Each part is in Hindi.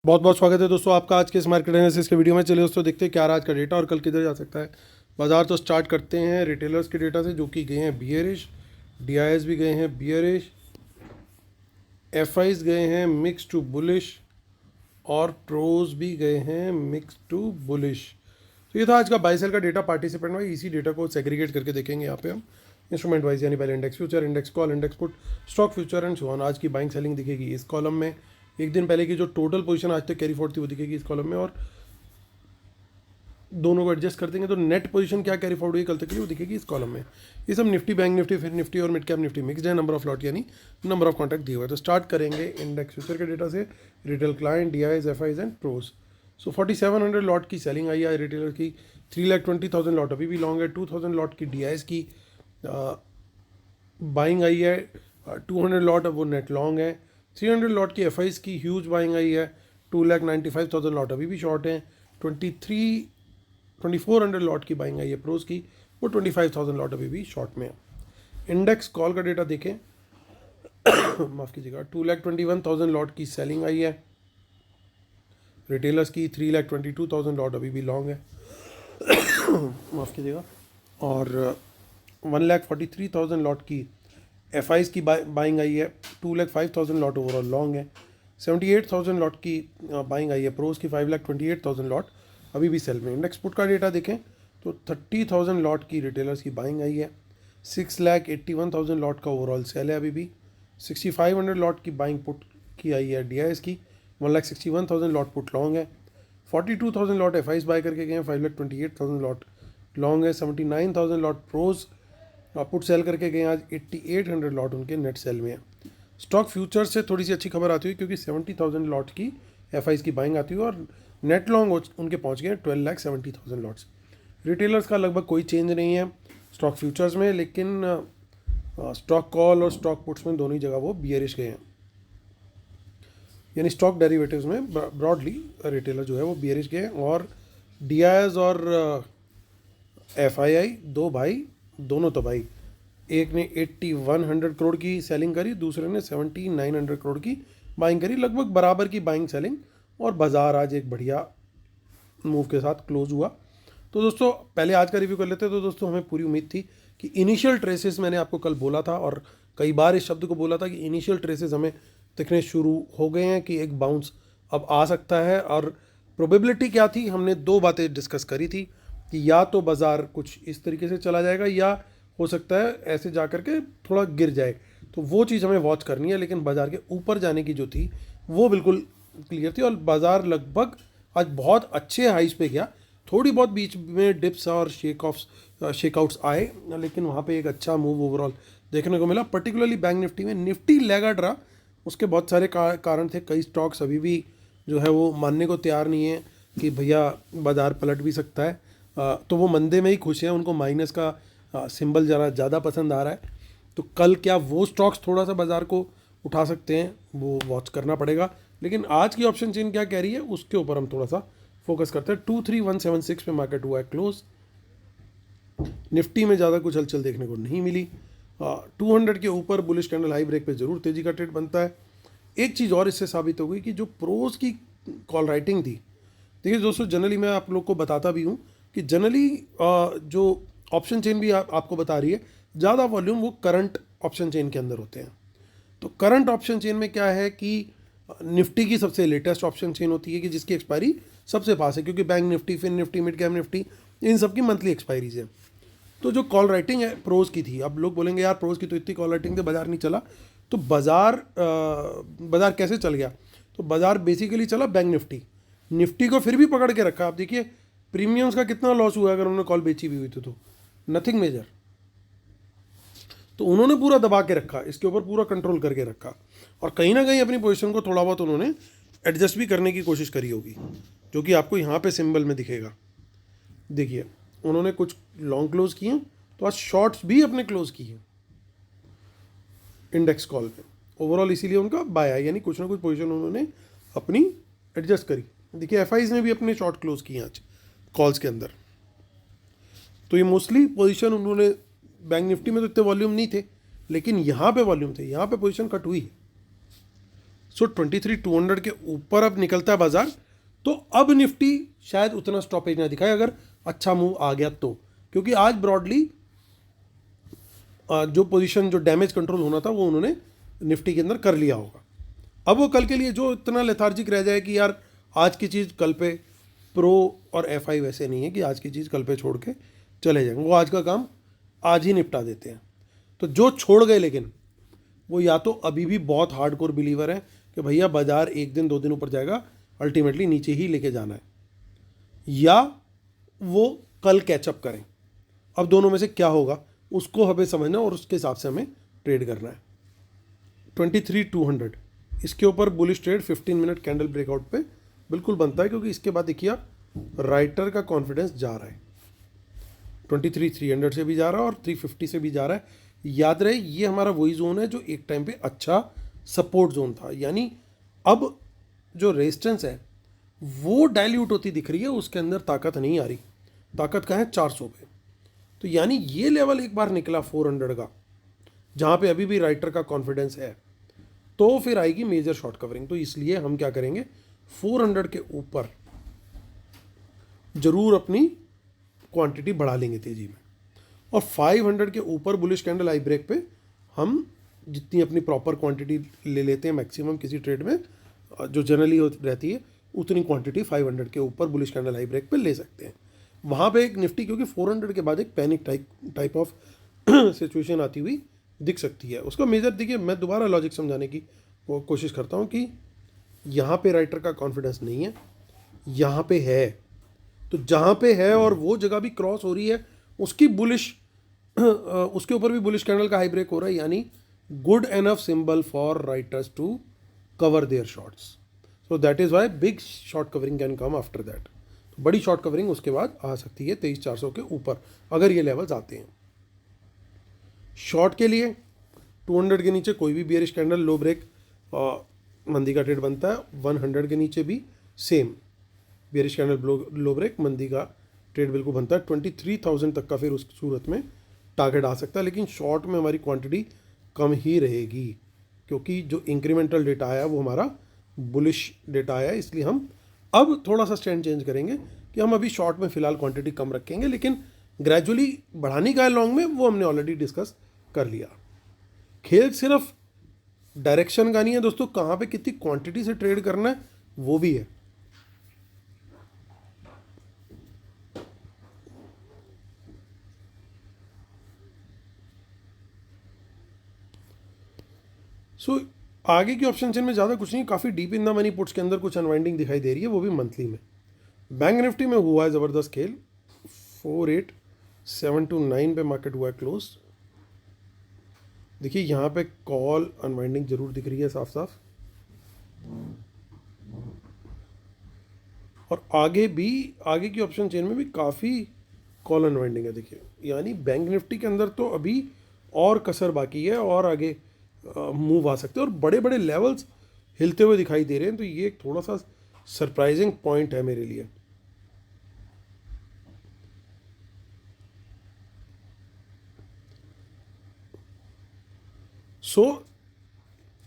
बहुत बहुत स्वागत है दोस्तों आपका आज के इस मार्केट एनालिसिस के वीडियो में। चलिए दोस्तों देखते हैं क्या रहा आज का डेटा और कल किधर जा सकता है बाजार। तो स्टार्ट करते हैं रिटेलर्स के डेटा से जो कि गए हैं बियरिश, डीआईएस भी गए हैं बियरिश, एफआईज गए हैं मिक्स टू बुलिश और प्रोज भी गए हैं मिक्स टू बुलिश। तो ये था आज का बाई सेल का डेटा पार्टिसिपेंट वाइज। इसी डेटा को सेग्रीगेट करके देखेंगे यहाँ पे हम इंस्ट्रूमेंट वाइज, यानी पहले index future, index call, index put, stock future and so on. आज की बाइंग सेलिंग दिखेगी इस कॉलम में। एक दिन पहले की जो टोटल पोजीशन आज तक कैरी फॉर्ड थी वो दिखेगी इस कॉलम में, और दोनों को एडजस्ट कर देंगे तो नेट पोजीशन क्या कैरी फॉर्ड हुई कल तक की वो दिखेगी इस कॉलम में। ये सब निफ्टी, बैंक निफ्टी, फिर निफ्टी और मिड कैप निफ्टी मिक्सड है। नंबर ऑफ लॉट यानी नंबर ऑफ कॉन्ट्रैक्ट दिए हुआ है। तो स्टार्ट करेंगे इंडेक्स फ्यूचर के डेटा से, retail client, DIIs, FIIs and pros. So 4700 lot की सेलिंग आई है रिटेलर की, 3,20,000 लॉट अभी भी लॉन्ग है, 2000 लॉट की डीआईएस की बाइंग आई है, 200 लॉट अब वो नेट लॉन्ग है, 300 लॉट की एफआईज की ह्यूज बाइंग आई है, 2,95,000 लॉट अभी भी शॉर्ट हैं, 2400 लॉट की बाइंग आई है प्रोज की, वो 25,000 लॉट अभी भी शॉर्ट में है। इंडेक्स कॉल का डेटा देखें माफ़ कीजिएगा, 2,21,000 लॉट की सेलिंग आई है रिटेलर्स की, 3,22,000 लॉट अभी भी लॉन्ग है माफ़ कीजिएगा, और 1,43,000 लॉट की एफआईज की बाइंग आई है, 2,05,000 लॉट ओवरऑल लॉन्ग है, 78,000 लॉट की बाइंग आई है प्रोज की, 5,28,000 लॉट अभी भी सेल में। इंडेक्स पुट का डेटा देखें तो 30,000 लॉट की रिटेलर्स की बाइंग आई है, 6,81,000 लॉट का ओवरऑल सेल है अभी भी, 6,500 लॉट की बाइंग पुट की आई है डीआईएस की, 1,61,000 लॉट पुट लॉन्ग है, 42,000 लॉट एफआईज बाय करके गए हैं, 5,28,000 लॉट लॉन्ग है, 79,000 लॉट प्रोज पुट सेल करके गए आज, 8,800 लॉट उनके नेट सेल में है। स्टॉक फ्यूचर से थोड़ी सी अच्छी खबर आती हुई क्योंकि 70,000 लॉट की एफआईज की बाइंग आती हुई और नेट लॉन्ग उनके पहुंच गए 12,70,000 लॉट्स। रिटेलर्स का लगभग कोई चेंज नहीं है स्टॉक फ्यूचर्स में, लेकिन स्टॉक कॉल और स्टॉक पुट्स में दोनों ही जगह वो बियरिश गए हैं, यानी स्टॉक डेरिवेटिव्स में ब्रॉडली रिटेलर जो है वो बियरिश गए हैं। और डीआईएस और एफआईआई दो भाई, दोनों तो भाई, एक ने 8,100 करोड़ की सेलिंग करी, दूसरे ने 7,900 करोड़ की बाइंग करी, लगभग बराबर की बाइंग सेलिंग, और बाजार आज एक बढ़िया मूव के साथ क्लोज हुआ। तो दोस्तों पहले आज का रिव्यू कर लेते हैं। तो दोस्तों हमें पूरी उम्मीद थी कि इनिशियल ट्रेसेस, मैंने आपको कल बोला था और कई बार इस शब्द को बोला था कि इनिशियल ट्रेसेस हमें दिखने शुरू हो गए हैं कि एक बाउंस अब आ सकता है। और प्रोबेबिलिटी क्या थी, हमने दो बातें डिस्कस करी थी कि या तो बाज़ार कुछ इस तरीके से चला जाएगा या हो सकता है ऐसे जा कर के थोड़ा गिर जाए, तो वो चीज़ हमें वॉच करनी है। लेकिन बाज़ार के ऊपर जाने की जो थी वो बिल्कुल क्लियर थी और बाज़ार लगभग आज बहुत अच्छे हाइस पे गया। थोड़ी बहुत बीच में डिप्स और शेकआउट्स आए, लेकिन वहाँ पे एक अच्छा मूव ओवरऑल देखने को मिला, पर्टिकुलरली बैंक निफ्टी में। निफ्टी लैगार्ड रहा, उसके बहुत सारे कारण थे। कई स्टॉक्स अभी भी जो है वो मानने को तैयार नहीं है कि भैया बाज़ार पलट भी सकता है, तो वो मंदे में ही खुश हैं, उनको माइनस का सिंबल ज़रा ज़्यादा पसंद आ रहा है। तो कल क्या वो स्टॉक्स थोड़ा सा बाज़ार को उठा सकते हैं, वो वॉच करना पड़ेगा। लेकिन आज की ऑप्शन चेन क्या कह रही है उसके ऊपर हम थोड़ा सा फोकस करते हैं। 23,176 पे मार्केट हुआ है क्लोज। निफ्टी में ज़्यादा कुछ हलचल देखने को नहीं मिली। 200 के ऊपर बुलिश कैंडल हाई ब्रेक पे ज़रूर तेज़ी का ट्रेड बनता है। एक चीज़ और इससे साबित हो गई कि जो प्रोज की कॉल राइटिंग थी, देखिए दोस्तों जनरली मैं आप लोग को बताता भी हूँ कि जनरली जो ऑप्शन चेन भी आपको बता रही है, ज़्यादा वॉल्यूम वो करंट ऑप्शन चेन के अंदर होते हैं। तो करंट ऑप्शन चेन में क्या है कि निफ्टी की सबसे लेटेस्ट ऑप्शन चेन होती है कि जिसकी एक्सपायरी सबसे पास है, क्योंकि बैंक निफ्टी, फिर निफ्टी, मिड कैप निफ्टी, इन सब की मंथली एक्सपायरीज है। तो जो कॉल राइटिंग है प्रोज की थी, अब लोग बोलेंगे यार प्रोज की तो इतनी कॉल राइटिंग से बाजार नहीं चला, तो बाजार कैसे चल गया? तो बाजार बेसिकली चला बैंक निफ्टी, निफ्टी को फिर भी पकड़ के रखा। आप देखिए प्रीमियम्स का कितना लॉस हुआ अगर उन्होंने कॉल बेची भी हुई तो नथिंग मेजर। तो उन्होंने पूरा दबा के रखा, इसके ऊपर पूरा कंट्रोल करके रखा, और कहीं ना कहीं अपनी पोजीशन को थोड़ा बहुत उन्होंने एडजस्ट भी करने की कोशिश करी होगी, जो कि आपको यहाँ पे सिंबल में दिखेगा। देखिए उन्होंने कुछ लॉन्ग क्लोज किए, तो आज शॉर्ट्स भी अपने क्लोज किए इंडेक्स कॉल पे ओवरऑल, इसीलिए उनका बाय है, यानी कुछ ना कुछ पोजीशन उन्होंने अपनी एडजस्ट करी। देखिए एफआईज ने भी अपने शॉर्ट क्लोज किए आज कॉल्स के अंदर। तो ये मोस्टली पोजीशन उन्होंने, बैंक निफ्टी में तो इतने वॉल्यूम नहीं थे, लेकिन यहाँ पे वॉल्यूम थे, यहाँ पे पोजीशन कट हुई है। सो 23,200 के ऊपर अब निकलता है बाजार, तो अब निफ्टी शायद उतना स्टॉपेज ना दिखाए अगर अच्छा मूव आ गया तो, क्योंकि आज ब्रॉडली जो पोजीशन जो डैमेज कंट्रोल होना था वो उन्होंने निफ्टी के अंदर कर लिया होगा। अब वो कल के लिए जो इतना लेथार्जिक रह जाए कि यार आज की चीज़ कल पे, प्रो और एफआई वैसे नहीं है कि आज की चीज़ कल पे छोड़ के चले जाएंगे, वो आज का काम आज ही निपटा देते हैं। तो जो छोड़ गए लेकिन वो या तो अभी भी बहुत हार्डकोर बिलीवर हैं कि भैया बाजार एक दिन दो दिन ऊपर जाएगा, अल्टीमेटली नीचे ही लेके जाना है, या वो कल कैचअप करें। अब दोनों में से क्या होगा उसको हमें समझना और उसके हिसाब से हमें ट्रेड करना है। 23,200 इसके ऊपर bullish trade 15 minute candle breakout पे बिल्कुल बनता है, क्योंकि इसके बाद देखिए आप राइटर का कॉन्फिडेंस जा रहा है, 23,300 से भी जा रहा है और 350 से भी जा रहा है। याद रहे ये हमारा वही जोन है जो एक टाइम पे अच्छा सपोर्ट जोन था, यानी अब जो रेजिस्टेंस है वो डाइल्यूट होती दिख रही है, उसके अंदर ताकत नहीं आ रही। ताकत कहाँ है? 400 पे। तो यानी ये लेवल एक बार निकला 400 का, जहाँ पे अभी भी राइटर का कॉन्फिडेंस है, तो फिर आएगी मेजर शॉर्ट कवरिंग। तो इसलिए हम क्या करेंगे, 400 के ऊपर जरूर अपनी क्वांटिटी बढ़ा लेंगे तेजी में, और 500 के ऊपर बुलिश कैंडल आई ब्रेक पे हम जितनी अपनी प्रॉपर क्वांटिटी ले लेते हैं मैक्सिमम किसी ट्रेड में जो जनरली रहती है, उतनी क्वांटिटी 500 के ऊपर बुलिश कैंडल आई ब्रेक पे ले सकते हैं। वहाँ पे एक निफ्टी, क्योंकि 400 के बाद एक पैनिक टाइप ऑफ सिचुएशन आती हुई दिख सकती है। उसका मेजर देखिए, मैं दोबारा लॉजिक समझाने की कोशिश करता हूँ कि यहाँ पे राइटर का कॉन्फिडेंस नहीं है, यहाँ पे है। तो जहाँ पे है और वो जगह भी क्रॉस हो रही है, उसकी बुलिश उसके ऊपर भी बुलिश कैंडल का हाई ब्रेक हो रहा है, यानी good enough symbol for writers to cover their shorts. So that is why big short covering can come after that. तो बड़ी शॉर्ट कवरिंग उसके बाद आ सकती है 23,400 के ऊपर अगर ये लेवल्स आते हैं। शॉर्ट के लिए 200 के नीचे कोई भी बियरिश कैंडल लो ब्रेक मंदी का ट्रेड बनता है, 100 के नीचे भी सेम बियरिश कैंडल लो ब्रेक मंदी का ट्रेड बिल्कुल बनता है। 23,000 तक का फिर उस सूरत में टारगेट आ सकता है, लेकिन शॉर्ट में हमारी क्वांटिटी कम ही रहेगी, क्योंकि जो इंक्रीमेंटल डेटा आया वो हमारा बुलिश डेटा आया है। इसलिए हम अब थोड़ा सा स्टैंड चेंज करेंगे कि हम अभी शॉर्ट में फिलहाल क्वांटिटी कम रखेंगे, लेकिन ग्रेजुअली बढ़ाने का है लॉन्ग में, वो हमने ऑलरेडी डिस्कस कर लिया। खेल सिर्फ डायरेक्शन का नहीं है दोस्तों, कहाँ पे कितनी क्वांटिटी से ट्रेड करना है वो भी है। सो आगे की ऑप्शन चेन में ज़्यादा कुछ नहीं, काफ़ी deep in the money puts के अंदर कुछ अनवाइंडिंग दिखाई दे रही है, वो भी मंथली में। बैंक निफ्टी में हुआ है ज़बरदस्त खेल, 48,729 पे मार्केट हुआ है क्लोज। देखिए यहाँ पे कॉल अनवाइंडिंग जरूर दिख रही है साफ साफ, और आगे की ऑप्शन चेन में भी काफ़ी कॉल अनवाइंडिंग है। देखिए यानी बैंक निफ्टी के अंदर तो अभी और कसर बाकी है, और आगे मूव आ सकते हैं, और बड़े बड़े लेवल्स हिलते हुए दिखाई दे रहे हैं। तो ये एक थोड़ा सा सरप्राइजिंग पॉइंट है मेरे लिए। सो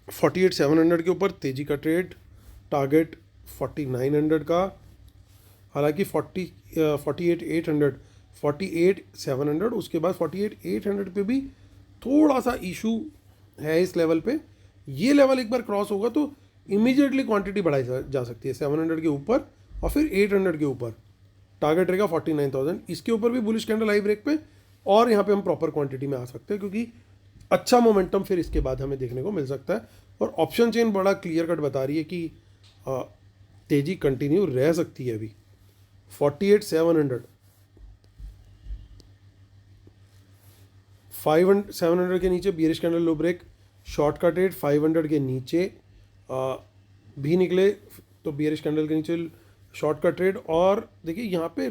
48,700 के ऊपर तेजी का ट्रेड, टारगेट 4900 का, हालांकि 48,700 उसके बाद 48,800 पे भी थोड़ा सा इशू है इस लेवल पे। ये लेवल एक बार क्रॉस होगा तो इमीडिएटली क्वांटिटी बढ़ाई जा सकती है 700 के ऊपर, और फिर 800 के ऊपर टारगेट रहेगा 49,000। इसके ऊपर भी बुलिश कैंडल आई ब्रेक पे, और यहाँ पे हम प्रॉपर क्वांटिटी में आ सकते हैं, क्योंकि अच्छा मोमेंटम फिर इसके बाद हमें देखने को मिल सकता है। और ऑप्शन चेन बड़ा क्लियर कट बता रही है कि तेजी कंटिन्यू रह सकती है अभी। 48,700 700 के नीचे बियरिश कैंडल लो ब्रेक, शॉर्ट का ट्रेड 500 के नीचे भी निकले तो बियरिश कैंडल के नीचे शॉर्ट का ट्रेड। और देखिए यहाँ पे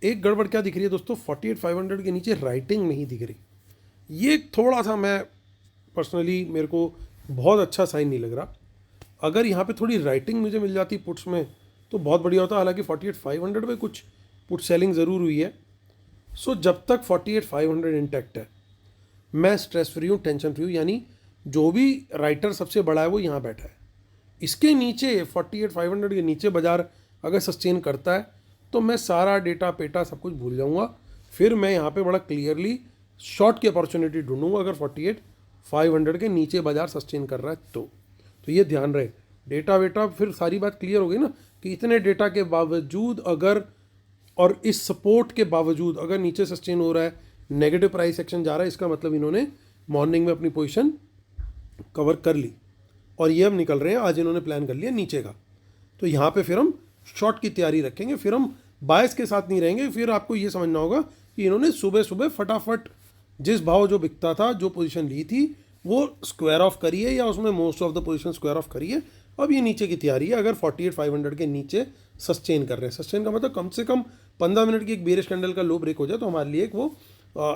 एक गड़बड़ क्या दिख रही है दोस्तों, 48,500 के नीचे राइटिंग नहीं दिख रही। ये थोड़ा सा मैं पर्सनली मेरे को बहुत अच्छा साइन नहीं लग रहा। अगर यहाँ पे थोड़ी राइटिंग मुझे मिल जाती पुट्स में तो बहुत बढ़िया होता। हालांकि 48,500 पे कुछ पुट सेलिंग ज़रूर हुई है। सो जब तक 48,500 इंटैक्ट है मैं स्ट्रेस फ्री हूँ, टेंशन फ्री हूँ, यानी जो भी राइटर सबसे बड़ा है वो यहाँ बैठा है। इसके नीचे 48,500 के नीचे बाजार अगर सस्टेन करता है तो मैं सारा डेटा पेटा सब कुछ भूल जाऊंगा। फिर मैं यहाँ पे बड़ा क्लियरली शॉर्ट की अपॉर्चुनिटी ढूंढूंगा अगर 48,500 के नीचे बाजार सस्टेन कर रहा है तो ये ध्यान रहे। डेटा वेटा फिर सारी बात क्लियर हो गई ना कि इतने डेटा के बावजूद अगर और इस सपोर्ट के बावजूद अगर नीचे सस्टेन हो रहा है, नेगेटिव प्राइस एक्शन जा रहा है, इसका मतलब इन्होंने मॉर्निंग में अपनी पोजीशन कवर कर ली और ये अब निकल रहे हैं। आज इन्होंने प्लान कर लिया नीचे का, तो यहाँ पे फिर हम शॉर्ट की तैयारी रखेंगे, फिर हम बायस के साथ नहीं रहेंगे। फिर आपको ये समझना होगा कि इन्होंने सुबह सुबह फटाफट जिस भाव जो बिकता था, जो पोजीशन ली थी, वो स्क्वायर ऑफ करी है या उसमें most of the position square of करी है। अब ये नीचे की तैयारी है। अगर 48,500 के नीचे सस्टेन कर रहे हैं, सस्टेन का मतलब कम से कम 15 मिनट की एक बेरिश कैंडल का लो ब्रेक हो जाए तो हमारे लिए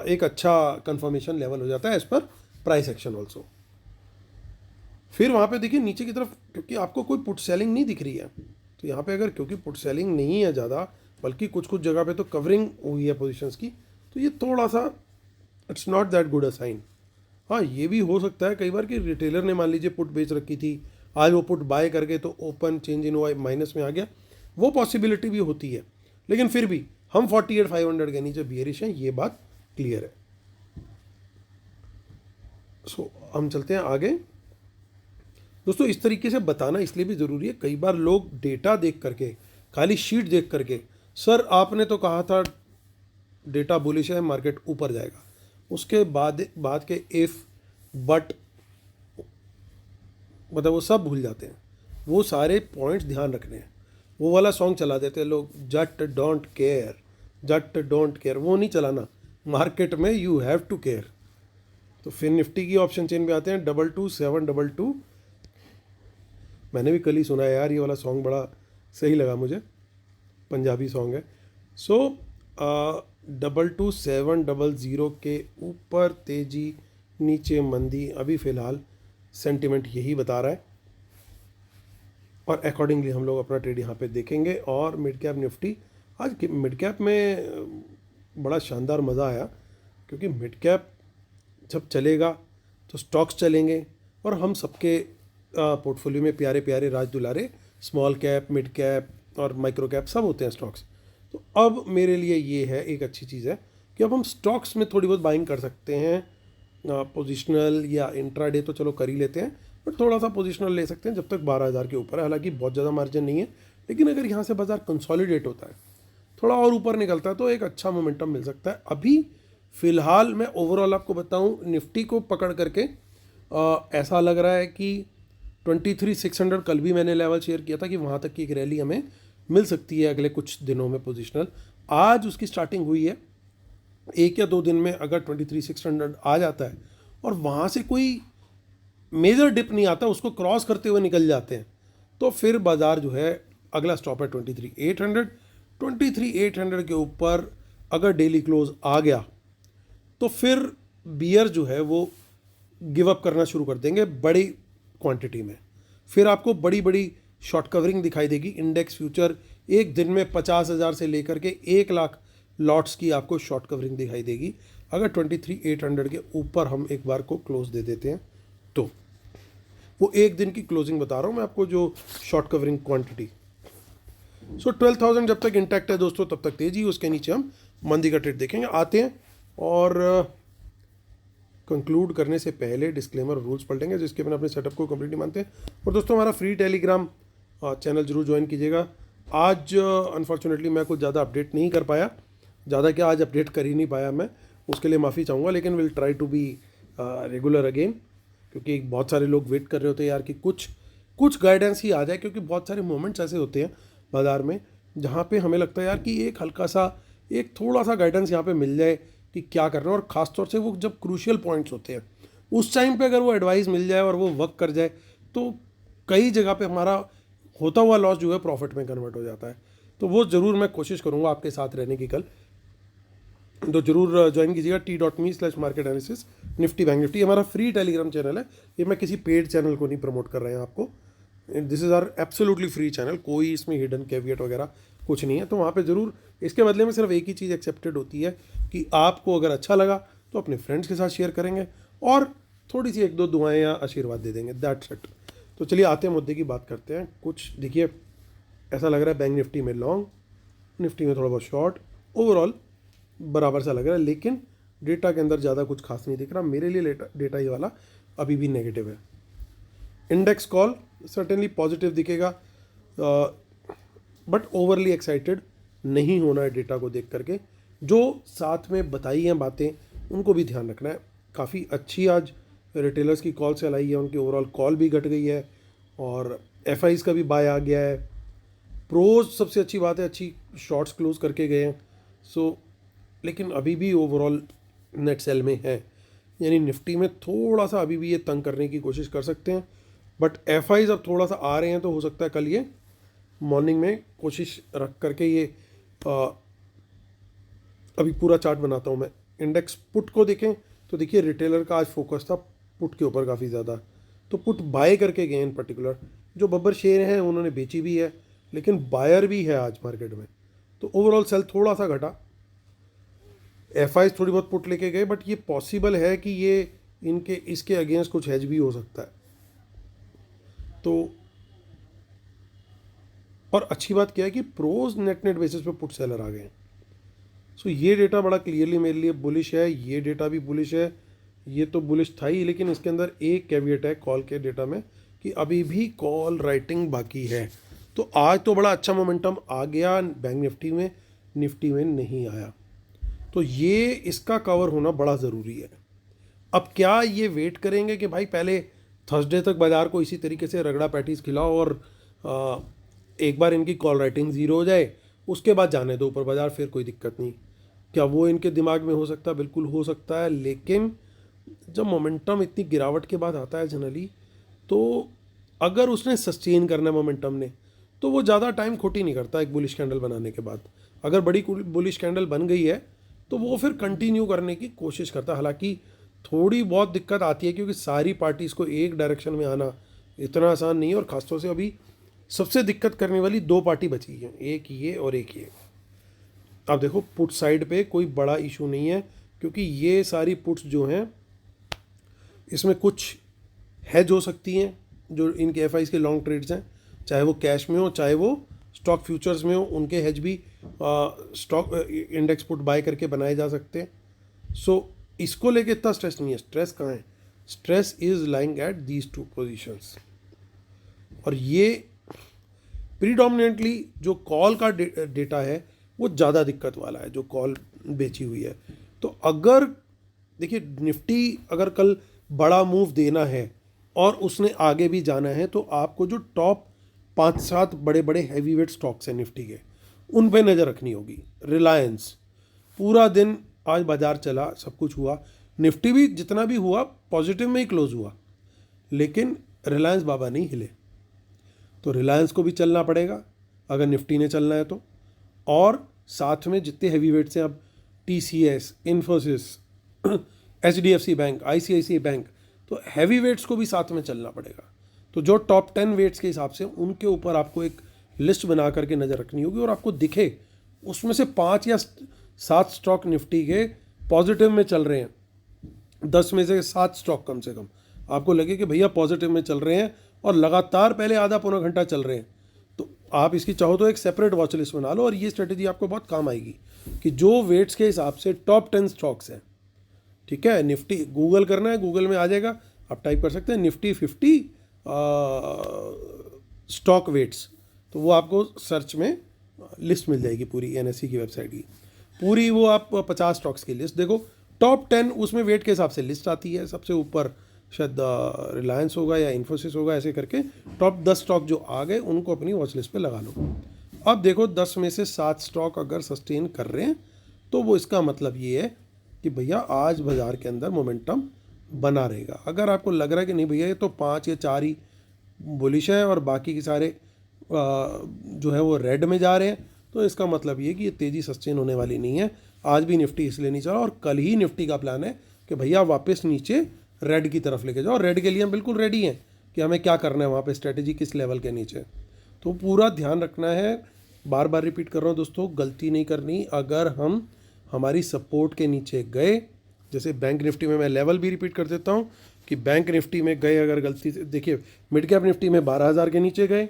एक अच्छा कंफर्मेशन लेवल हो जाता है as per price action also. फिर वहाँ पे देखिए नीचे की तरफ, क्योंकि आपको कोई पुट सेलिंग नहीं दिख रही है, तो यहाँ पे अगर क्योंकि पुट सेलिंग नहीं है ज़्यादा, बल्कि कुछ कुछ जगह पे तो कवरिंग हुई है पोजीशंस की, तो ये थोड़ा सा it's not that good a sign. हाँ, ये भी हो सकता है कई बार कि रिटेलर ने मान लीजिए पुट बेच रखी थी, आज वो पुट बाय करके तो ओपन चेंज इन हुआ माइनस में आ गया, वो पॉसिबिलिटी भी होती है। लेकिन फिर भी हम 48,500 के नीचे बियरिश हैं, ये बात क्लियर है। सो हम चलते हैं आगे। दोस्तों इस तरीके से बताना इसलिए भी ज़रूरी है, कई बार लोग डेटा देख करके, खाली शीट देख करके, सर आपने तो कहा था डेटा बुलिश है, मार्केट ऊपर जाएगा, उसके बाद के इफ़ बट मतलब वो सब भूल जाते हैं। वो सारे पॉइंट्स ध्यान रखने हैं। वो वाला सॉन्ग चला देते हैं लोग, Jatt don't care, Jatt don't care, वो नहीं चलाना। मार्केट में यू हैव टू केयर। तो फिर निफ्टी की ऑप्शन चेन पे आते हैं 22722। मैंने भी कल ही सुना है यार, ये वाला सॉन्ग बड़ा सही लगा मुझे, पंजाबी सॉन्ग है। सो 22700 के ऊपर तेजी, नीचे मंदी, अभी फ़िलहाल सेंटिमेंट यही बता रहा है और अकॉर्डिंगली हम लोग अपना ट्रेड यहाँ पे देखेंगे। और मिड कैप निफ्टी, आज मिड कैप में बड़ा शानदार मज़ा आया, क्योंकि मिड कैप जब चलेगा तो स्टॉक्स चलेंगे और हम सबके पोर्टफोलियो में प्यारे प्यारे राज दुलारे स्मॉल कैप, मिड कैप और माइक्रो कैप सब होते हैं स्टॉक्स। तो अब मेरे लिए ये है एक अच्छी चीज़ है कि अब हम स्टॉक्स में थोड़ी बहुत बाइंग कर सकते हैं। पोजिशनल या इंट्राडे तो चलो कर ही लेते हैं, बट थोड़ा सा पोजिशनल ले सकते हैं जब तक 12,000 के ऊपर है। हालांकि बहुत ज़्यादा मार्जिन नहीं है, लेकिन अगर यहाँ से बाजार कंसोलिडेट होता है, थोड़ा और ऊपर निकलता है, तो एक अच्छा मोमेंटम मिल सकता है। अभी फ़िलहाल मैं ओवरऑल आपको बताऊँ, निफ्टी को पकड़ करके ऐसा लग रहा है कि 23,600 कल भी मैंने लेवल शेयर किया था कि वहाँ तक की एक रैली हमें मिल सकती है अगले कुछ दिनों में पोजिशनल। आज उसकी स्टार्टिंग हुई है, 1 या 2 दिन में अगर 23,600 आ जाता है और वहाँ से कोई मेजर डिप नहीं आता, उसको क्रॉस करते हुए निकल जाते हैं, तो फिर बाज़ार जो है अगला स्टॉप है 23,800। 23,800 के ऊपर अगर डेली क्लोज आ गया तो फिर बियर जो है वो गिव अप करना शुरू कर देंगे बड़ी क्वांटिटी में। फिर आपको बड़ी बड़ी शॉर्ट कवरिंग दिखाई देगी। इंडेक्स फ्यूचर एक दिन में 50,000 से लेकर के 1 लाख लॉट्स की आपको शॉर्ट कवरिंग दिखाई देगी। अगर 23,800 के ऊपर हम एक बार को क्लोज दे देते हैं तो वो एक दिन की क्लोजिंग बता रहा हूँ मैं आपको, जो शॉर्ट कवरिंग क्वांटिटी। सो 12,000 जब तक इंटैक्ट है दोस्तों तब तक तेजी, उसके नीचे हम मंदी का ट्रेड देखेंगे। आते हैं और कंक्लूड करने से पहले डिस्क्लेमर रूल्स पढ़ेंगे, जिसके बिना अपने सेटअप को कंप्लीटली मानते हैं। और दोस्तों हमारा फ्री टेलीग्राम चैनल जरूर ज्वाइन कीजिएगा। आज अनफॉर्चुनेटली मैं कुछ ज़्यादा अपडेट नहीं कर पाया, ज़्यादा क्या आज अपडेट कर ही नहीं पाया मैं, उसके लिए माफ़ी चाहूँगा, लेकिन will try to be regular again, क्योंकि बहुत सारे लोग वेट कर रहे होते हैं यार कि कुछ गाइडेंस ही आ जाए, क्योंकि बहुत सारे मोमेंट्स ऐसे होते हैं बाज़ार में जहाँ पे हमें लगता है यार कि एक हल्का सा, एक थोड़ा सा गाइडेंस यहाँ पे मिल जाए कि क्या करना है। और ख़ासतौर से वो जब क्रूशियल पॉइंट्स होते हैं उस टाइम पे अगर वो एडवाइस मिल जाए और वो वर्क कर जाए तो कई जगह पे हमारा होता हुआ लॉस जो है प्रॉफिट में कन्वर्ट हो जाता है। तो वो ज़रूर मैं कोशिश करूँगा आपके साथ रहने की कल, तो जरूर ज्वाइन कीजिएगा t.me/market-analysis निफ्टी बैंक निफ्टी। हमारा फ्री टेलीग्राम चैनल है, ये मैं किसी पेड चैनल को नहीं प्रमोट कर रहे हैं आपको, this is our absolutely free channel, कोई इसमें हिडन कैविएट वगैरह कुछ नहीं है। तो वहाँ पे ज़रूर, इसके बदले में सिर्फ एक ही चीज़ एक्सेप्टेड होती है कि आपको अगर अच्छा लगा तो अपने फ्रेंड्स के साथ शेयर करेंगे और थोड़ी सी 1-2 दुआएं या आशीर्वाद दे देंगे, दैट्स इट। तो चलिए आते हैं मुद्दे की बात करते हैं। कुछ देखिए ऐसा लग रहा है बैंक निफ्टी में लॉन्ग, निफ्टी में थोड़ा बहुत शॉर्ट, ओवरऑल बराबर सा लग रहा है, लेकिन डेटा के अंदर ज़्यादा कुछ खास नहीं दिख रहा मेरे लिए। डेटा ये वाला अभी भी नेगेटिव है। इंडेक्स कॉल सर्टेनली पॉजिटिव दिखेगा, बट ओवरली एक्साइटेड नहीं होना है डेटा को देख करके। जो साथ में बताई हैं बातें उनको भी ध्यान रखना है। काफ़ी अच्छी आज रिटेलर्स की कॉल सेल आई है, उनकी ओवरऑल कॉल भी घट गई है और एफ का भी बाय आ गया है। प्रोज सबसे अच्छी बात है, अच्छी शॉर्ट्स क्लोज करके गए हैं। सो लेकिन अभी भी ओवरऑल नेट सेल में है, यानी निफ्टी में थोड़ा सा अभी भी ये तंग करने की कोशिश कर सकते हैं, बट एफ अब थोड़ा सा आ रहे हैं तो हो सकता है कल ये मॉर्निंग में कोशिश रख करके ये अभी पूरा चार्ट बनाता हूँ मैं। इंडेक्स पुट को देखें तो देखिए रिटेलर का आज फोकस था पुट के ऊपर काफ़ी ज़्यादा, तो पुट बाय करके गए इन पर्टिकुलर। जो बब्बर शेयर हैं उन्होंने बेची भी है, लेकिन बायर भी है आज मार्केट में, तो ओवरऑल सेल थोड़ा सा घटा। एफ थोड़ी बहुत पुट लेके गए, बट ये पॉसिबल है कि ये इनके इसके अगेंस्ट कुछ हेज भी हो सकता है। तो और अच्छी बात क्या है कि प्रोज नेट बेसिस पे पुट सेलर आ गए हैं। सो ये डेटा बड़ा क्लियरली मेरे लिए बुलिश है, ये डेटा भी बुलिश है। ये तो बुलिश था ही, लेकिन इसके अंदर एक कैविएट है कॉल के डेटा में कि अभी भी कॉल राइटिंग बाकी है। तो आज तो बड़ा अच्छा मोमेंटम आ गया बैंक निफ्टी में नहीं आया, तो ये इसका कवर होना बड़ा ज़रूरी है। अब क्या ये वेट करेंगे कि भाई पहले थर्सडे तक बाज़ार को इसी तरीके से रगड़ा पैटीज खिलाओ और एक बार इनकी कॉल राइटिंग ज़ीरो हो जाए, उसके बाद जाने दो ऊपर बाज़ार, फिर कोई दिक्कत नहीं? क्या वो इनके दिमाग में हो सकता है? बिल्कुल हो सकता है, लेकिन जब मोमेंटम इतनी गिरावट के बाद आता है जनरली, तो अगर उसने सस्टेन करना है मोमेंटम ने, तो वो ज़्यादा टाइम खोटी नहीं करता एक बुलिश कैंडल बनाने के बाद। अगर बड़ी बुलिश कैंडल बन गई है तो वो फिर कंटिन्यू करने की कोशिश करता है। हालांकि थोड़ी बहुत दिक्कत आती है, क्योंकि सारी पार्टीज़ को एक डायरेक्शन में आना इतना आसान नहीं है, और ख़ासतौर से अभी सबसे दिक्कत करने वाली दो पार्टी बची हैं, एक ये और एक ये। अब देखो पुट साइड पे कोई बड़ा इशू नहीं है, क्योंकि ये सारी पुट्स जो हैं इसमें कुछ हेज हो सकती हैं। जो इनके एफ के लॉन्ग ट्रेड्स हैं, चाहे वो कैश में हो चाहे वो स्टॉक फ्यूचर्स में हो, उनके हेज भी स्टॉक इंडेक्स पुट बाय करके बनाए जा सकते हैं। सो इसको लेके इतना स्ट्रेस नहीं है। स्ट्रेस कहाँ है? Stress is lying at these two positions. और ये प्रीडोमिनेंटली जो कॉल का डेटा है वो ज़्यादा दिक्कत वाला है, जो कॉल बेची हुई है। तो अगर देखिए निफ्टी अगर कल बड़ा मूव देना है और उसने आगे भी जाना है, तो आपको जो टॉप 5-7 बड़े बड़े हैवी वेट स्टॉक्स हैं निफ्टी के, उन पे नज़र रखनी होगी। रिलायंस पूरा दिन आज बाजार चला, सब कुछ हुआ, निफ्टी भी जितना भी हुआ पॉजिटिव में ही क्लोज हुआ, लेकिन रिलायंस बाबा नहीं हिले। तो रिलायंस को भी चलना पड़ेगा अगर निफ्टी ने चलना है तो। और साथ में जितने हैवी वेट्स हैं, अब TCS, Infosys, HDFC bank, ICICI bank, तो हैवी वेट्स को भी साथ में चलना पड़ेगा। तो जो टॉप 10 वेट्स के हिसाब से उनके ऊपर आपको एक लिस्ट बना करके नज़र रखनी होगी, और आपको दिखे उसमें से 5 या 7 स्टॉक निफ्टी के पॉजिटिव में चल रहे हैं, 10 में से 7 स्टॉक कम से कम आपको लगे कि भैया पॉजिटिव में चल रहे हैं और लगातार पहले आधा पौना घंटा चल रहे हैं, तो आप इसकी चाहो तो एक सेपरेट वॉच लिस्ट बना लो। और ये स्ट्रेटेजी आपको बहुत काम आएगी कि जो वेट्स के हिसाब से टॉप 10 स्टॉक्स हैं, ठीक है, निफ्टी गूगल करना है, गूगल में आ जाएगा, आप टाइप कर सकते हैं Nifty 50 स्टॉक वेट्स, तो वो आपको सर्च में लिस्ट मिल जाएगी पूरी NSE की वेबसाइट की पूरी। वो आप 50 स्टॉक्स की लिस्ट देखो, टॉप 10 उसमें वेट के हिसाब से लिस्ट आती है। सबसे ऊपर शायद रिलायंस होगा या इन्फोसिस होगा, ऐसे करके टॉप 10 स्टॉक जो आ गए उनको अपनी वॉच लिस्ट पे लगा लो। अब देखो 10 में से 7 स्टॉक अगर सस्टेन कर रहे हैं, तो वो इसका मतलब ये है कि भैया आज बाज़ार के अंदर मोमेंटम बना रहेगा। अगर आपको लग रहा है कि नहीं भैया ये तो 5 या 4 ही बुलिश है और बाकी के सारे जो है वो रेड में जा रहे हैं, तो इसका मतलब ये कि ये तेज़ी सस्टेन होने वाली नहीं है। आज भी निफ्टी इसलिए नहीं चला, और कल ही निफ्टी का प्लान है कि भैया वापस नीचे रेड की तरफ लेके जाओ। रेड के लिए हम बिल्कुल रेडी हैं कि हमें क्या करना है वहाँ पे, स्ट्रेटेजी किस लेवल के नीचे, तो पूरा ध्यान रखना है। बार बार रिपीट कर रहा हूँ दोस्तों, गलती नहीं करनी। अगर हम हमारी सपोर्ट के नीचे गए, जैसे बैंक निफ्टी में मैं लेवल भी रिपीट कर देता हूँ कि बैंक निफ्टी में गए अगर गलती से, देखिए मिड कैप निफ्टी में 12,000 के नीचे गए,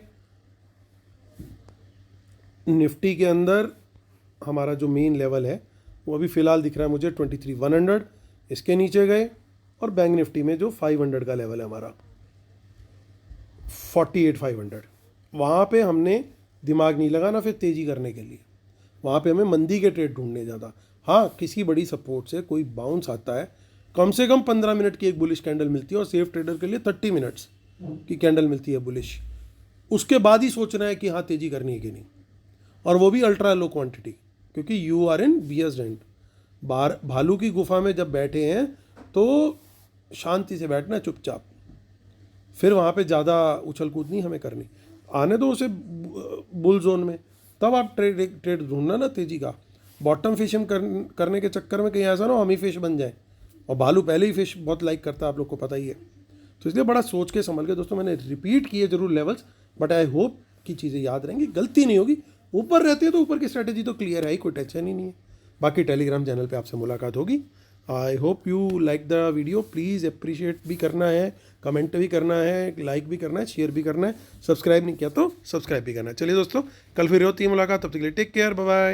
निफ्टी के अंदर हमारा जो मेन लेवल है वो अभी फ़िलहाल दिख रहा है मुझे 23,100, इसके नीचे गए, और बैंक निफ्टी में जो 500 का लेवल है हमारा 48,500, वहाँ पे हमने दिमाग नहीं लगाना फिर तेज़ी करने के लिए, वहाँ पे हमें मंदी के ट्रेड ढूंढने ज़्यादा। हाँ, किसी बड़ी सपोर्ट से कोई बाउंस आता है, कम से कम 15 मिनट की एक बुलिश कैंडल मिलती है, और सेफ ट्रेडर के लिए 30 मिनट्स की कैंडल मिलती है बुलिश, उसके बाद ही सोचना है कि हाँ तेज़ी करनी है कि नहीं, और वो भी अल्ट्रा लो क्वांटिटी, क्योंकि you are in bears den. बाहर भालू की गुफा में जब बैठे हैं तो शांति से बैठना, चुपचाप, फिर वहाँ पे ज़्यादा उछल कूद नहीं हमें करनी, आने दो उसे बुल जोन में, तब आप ट्रेड ढूंढना ना तेज़ी का। बॉटम फिशिंग करने के चक्कर में कहीं ऐसा ना हम ही फिश बन जाए, और भालू पहले ही फिश बहुत लाइक करता है, आप लोग को पता ही है। तो इसलिए बड़ा सोच के संभल के दोस्तों, मैंने रिपीट किए जरूर लेवल्स, बट आई होप कि चीज़ें याद रहेंगी, गलती नहीं होगी। ऊपर रहती है तो ऊपर की स्ट्रैटेजी तो क्लियर है ही, कोई टेंशन ही नहीं है। बाकी टेलीग्राम चैनल पे आपसे मुलाकात होगी। I hope you like the video, please appreciate भी करना है, कमेंट भी करना है, लाइक भी करना है, शेयर भी करना है, सब्सक्राइब नहीं किया तो सब्सक्राइब भी करना है। चलिए दोस्तों, कल फिर होती है मुलाकात, तब तक के लिए टेक केयर, बाय बाय।